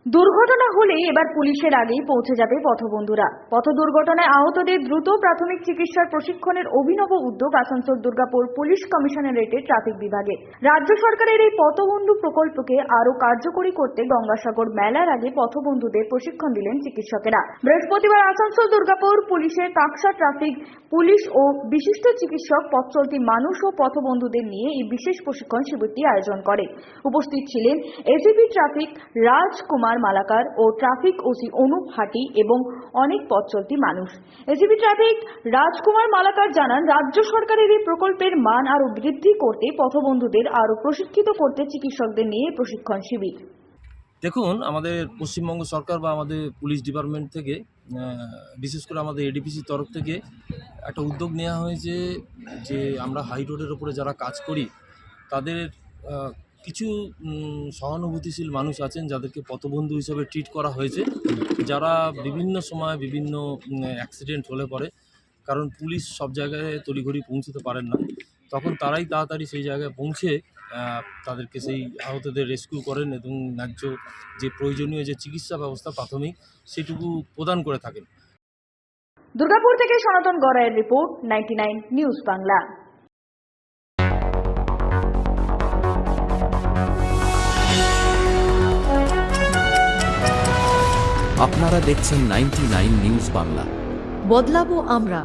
দুর্ঘটনা হলে এবার পুলিশের আগেই পৌঁছে যাবে পথবন্ধুরা। পথ দুর্ঘটনায় আহতদের দ্রুত প্রাথমিক চিকিৎসার প্রশিক্ষণের অভিনব উদ্যোগ আসানসোল দুর্গাপুর পুলিশ কমিশনারেটের ট্রাফিক বিভাগে। রাজ্য সরকারের এই পথবন্ধু প্রকল্পকে আরো কার্যকরী করতে গঙ্গাসাগর মেলার আগে পথবন্ধুদের প্রশিক্ষণ দিলেন চিকিৎসকেরা। বৃহস্পতিবার আসানসোল দুর্গাপুর পুলিশের কাকসা ট্রাফিক পুলিশ ও বিশিষ্ট চিকিৎসক পথ চলতি মানুষ ও পথবন্ধুদের নিয়ে এই বিশেষ প্রশিক্ষণ শিবিরটি আয়োজন করে। উপস্থিত ছিলেন এসিপি ট্রাফিক রাজকুমার মালাকার ও ট্রাফিক ওসি অনুপ হাটি এবং অনেক পথ চলতি মানুষ। এসিপি ট্রাফিক রাজকুমার মালাকার জানান, রাজ্য সরকারের এই প্রকল্পের মান আরো বৃদ্ধি করতে পথবন্ধুদের আরো প্রশিক্ষিত করতে চিকিৎসকদের নিয়ে প্রশিক্ষণ শিবির। দেখুন, আমাদের পশ্চিমবঙ্গ সরকার বা আমাদের পুলিশ ডিপার্টমেন্ট থেকে বিশেষ করে আমাদের এডিপিসির তরফ থেকে একটা উদ্যোগ নেওয়া হয়েছে যে আমরা হাই রোডের ওপরে যারা কাজ করি তাদের কিছু সহানুভূতিশীল মানুষ আছেন যাদেরকে পথবন্ধু হিসেবে ট্রিট করা হয়েছে, যারা বিভিন্ন সময় বিভিন্ন অ্যাক্সিডেন্ট হলে পরে, কারণ পুলিশ সব জায়গায় তড়িঘড়ি পৌঁছতে পারেন না, তখন তারাই তাড়াতাড়ি সেই জায়গায় পৌঁছে তাদেরকে সেই আহতদের রেস্কিউ করেন এবং ন্যায্য যে প্রয়োজনীয় যে চিকিৎসা ব্যবস্থা প্রাথমিক সেটুকু প্রদান করে থাকেন। দুর্গাপুর থেকে সনাতন গড়াইয়ের রিপোর্ট, 99 নিউজ বাংলা। আপনারা দেখছেন 99 নিউজ বাংলা। বদলাবো আমরা।